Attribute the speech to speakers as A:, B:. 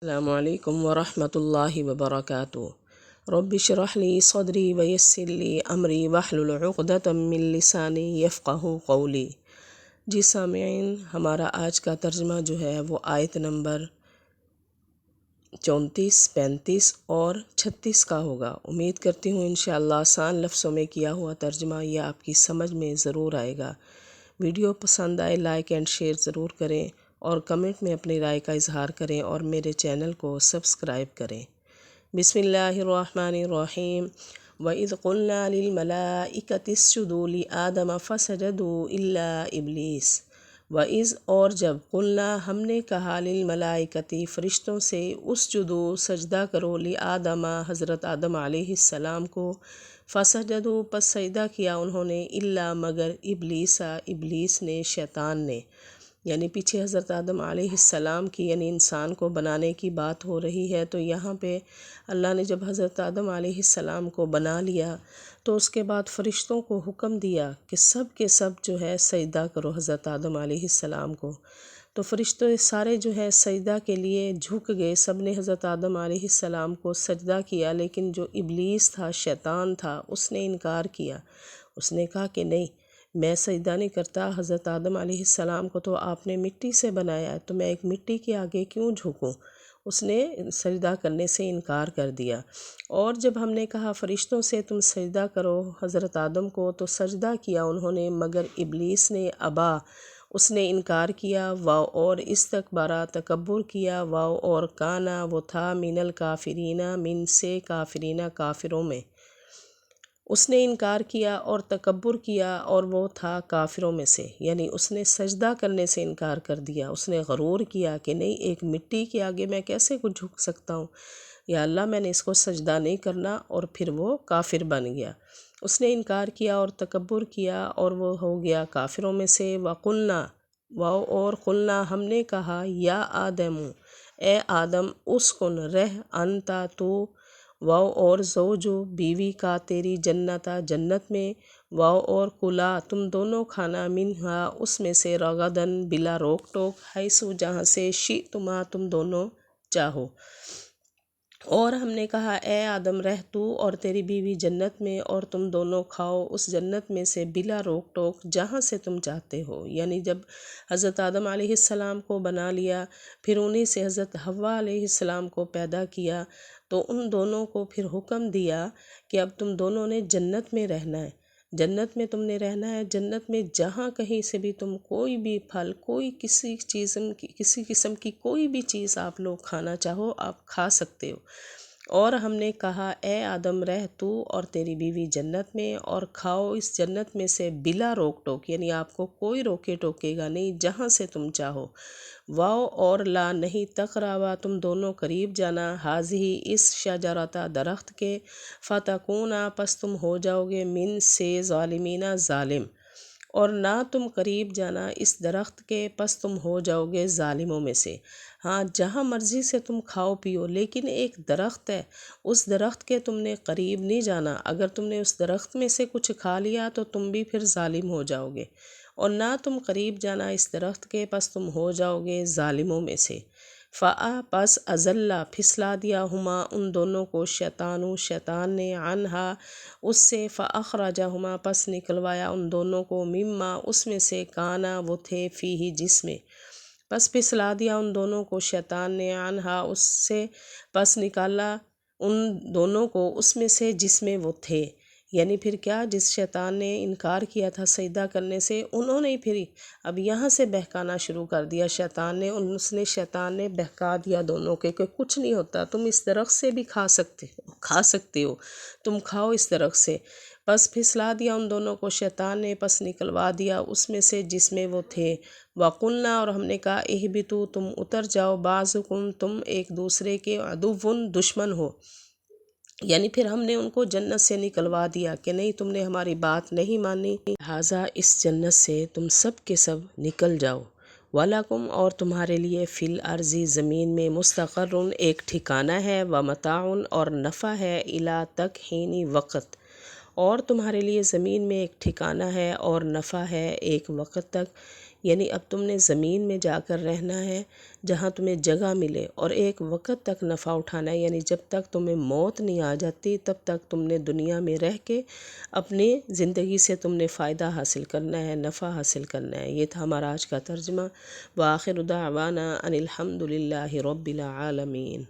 A: السلام علیکم ورحمۃ اللہ وبرکاتہ۔ رب اشرح لی صدری ویسر لی امری واحلل عقدۃ من لسانی یفقہوا قولی۔ جی سامعین، ہمارا آج کا ترجمہ جو ہے وہ آیت نمبر 34، 35 اور 36 کا ہوگا۔ امید کرتی ہوں انشاءاللہ آسان لفظوں میں کیا ہوا ترجمہ یہ آپ کی سمجھ میں ضرور آئے گا۔ ویڈیو پسند آئے لائک اینڈ شیئر ضرور کریں اور کمنٹ میں اپنی رائے کا اظہار کریں اور میرے چینل کو سبسکرائب کریں۔ بسم اللہ الرحمن الرحیم۔ وَإِذْ قُلْنَا لِلْمَلَائِكَةِ اسْجُدُوا لِآدَمَ فَسَجَدُوا إِلَّا إِبْلِيسَ۔ وَإِذْ اور جب قلنا ہم نے کہا للملائکتی فرشتوں سے اسجدوا سجدہ کرو لآدم حضرت آدم علیہ السلام کو، فسجدوا پس سجدہ کیا انہوں نے، الا مگر ابلیس نے، شیطان نے، یعنی پیچھے حضرت آدم علیہ السلام کی یعنی انسان کو بنانے کی بات ہو رہی ہے۔ تو یہاں پہ اللہ نے جب حضرت آدم علیہ السلام کو بنا لیا تو اس کے بعد فرشتوں کو حکم دیا کہ سب کے سب جو ہے سجدہ کرو حضرت آدم علیہ السلام کو۔ تو فرشتے سارے جو ہے سجدہ کے لیے جھک گئے، سب نے حضرت آدم علیہ السلام کو سجدہ کیا، لیکن جو ابلیس تھا، شیطان تھا، اس نے انکار کیا۔ اس نے کہا کہ نہیں، میں سجدہ نہیں کرتا، حضرت آدم علیہ السلام کو تو آپ نے مٹی سے بنایا ہے، تو میں ایک مٹی کے آگے کیوں جھکوں؟ اس نے سجدہ کرنے سے انکار کر دیا۔ اور جب ہم نے کہا فرشتوں سے تم سجدہ کرو حضرت آدم کو، تو سجدہ کیا انہوں نے، مگر ابلیس نے ابا، اس نے انکار کیا، واو اور استکبارہ تکبر کیا، واو اور کانا وہ تھا، من الکافرین من سے کافرین کافروں میں، اس نے انکار کیا اور تکبر کیا اور وہ تھا کافروں میں سے، یعنی اس نے سجدہ کرنے سے انکار کر دیا۔ اس نے غرور کیا کہ نہیں، ایک مٹی کے آگے میں کیسے کچھ جھک سکتا ہوں، یا اللہ میں نے اس کو سجدہ نہیں کرنا، اور پھر وہ کافر بن گیا۔ اس نے انکار کیا اور تکبر کیا اور وہ ہو گیا کافروں میں سے۔ وَقُلْنَا واو اور قلنا ہم نے کہا، یا آدم اے آدم، اسکن رہ، انتا تو، واو اور زوجو بیوی کا، تیری جنتا جنت میں، واو اور کلا تم دونوں کھانا، منہا اس میں سے، رغدن بلا روک ٹوک، حیثو جہاں سے، شئتما تم دونوں چاہو۔ اور ہم نے کہا اے آدم رہ تو اور تیری بیوی جنت میں، اور تم دونوں کھاؤ اس جنت میں سے، بلا روک ٹوک، جہاں سے تم چاہتے ہو۔ یعنی جب حضرت آدم علیہ السلام کو بنا لیا، پھر انہی سے حضرت حوا علیہ السلام کو پیدا کیا، تو ان دونوں کو پھر حکم دیا کہ اب تم دونوں نے جنت میں رہنا ہے، جنت میں تم نے رہنا ہے، جنت میں جہاں کہیں سے بھی تم کوئی بھی پھل، کوئی کسی قسم کی کوئی بھی چیز آپ لوگ کھانا چاہو آپ کھا سکتے ہو۔ اور ہم نے کہا اے آدم رہ تو اور تیری بیوی جنت میں، اور کھاؤ اس جنت میں سے، بلا روک ٹوک، یعنی آپ کو کوئی روکے ٹوکے گا نہیں، جہاں سے تم چاہو۔ واو اور لا نہیں، تقربا تم دونوں قریب جانا، حاضی اس شجرتا درخت کے، فتکونا پس تم ہو جاؤ گے، من سے ظالمین ظالم، اور نہ تم قریب جانا اس درخت کے، پس تم ہو جاؤ گے ظالموں میں سے۔ ہاں، جہاں مرضی سے تم کھاؤ پیو، لیکن ایک درخت ہے، اس درخت کے تم نے قریب نہیں جانا، اگر تم نے اس درخت میں سے کچھ کھا لیا تو تم بھی پھر ظالم ہو جاؤ گے، اور نہ تم قریب جانا اس درخت کے، پس تم ہو جاؤ گے ظالموں میں سے۔ پس ازلّا پھسلا دیا، ہما ان دونوں کو، شیطان نے، عنہا اس سے، فاخرجہما پس نکلوایا ان دونوں کو، مما اس میں سے، کانا وہ تھے، فیہ جس میں، پس پھسلا دیا ان دونوں کو شیطان نے، عنہا اس سے، پس نکالا ان دونوں کو اس میں سے جس میں وہ تھے، یعنی پھر کیا، جس شیطان نے انکار کیا تھا سجدہ کرنے سے، انہوں نے پھر اب یہاں سے بہکانا شروع کر دیا شیطان نے بہکا دیا دونوں کے کہ کچھ نہیں ہوتا، تم اس درخت سے بھی کھا سکتے ہو، تم کھاؤ اس درخت سے۔ پس پھسلا دیا ان دونوں کو شیطان نے، پس نکلوا دیا اس میں سے جس میں وہ تھے۔ وَقُلْنَا اور ہم نے کہا، اہبطوا تم اتر جاؤ، بعضکم تم ایک دوسرے کے، عدوٌ دشمن ہو، یعنی پھر ہم نے ان کو جنت سے نکلوا دیا کہ نہیں، تم نے ہماری بات نہیں مانی، لہٰذا اس جنت سے تم سب کے سب نکل جاؤ۔ وَلَکُمْ اور تمہارے لیے، فی الارض زمین میں، مستقرٌ ایک ٹھکانہ ہے، ومتاعٌ اور نفع ہے، الی تک حین وقت، اور تمہارے لیے زمین میں ایک ٹھکانہ ہے اور نفع ہے ایک وقت تک، یعنی اب تم نے زمین میں جا کر رہنا ہے جہاں تمہیں جگہ ملے، اور ایک وقت تک نفع اٹھانا ہے، یعنی جب تک تمہیں موت نہیں آ جاتی تب تک تم نے دنیا میں رہ کے اپنی زندگی سے تم نے فائدہ حاصل کرنا ہے، نفع حاصل کرنا ہے۔ یہ تھا ہمارا آج کا ترجمہ۔ وآخر دعوانا ان الحمد للہ رب العالمین۔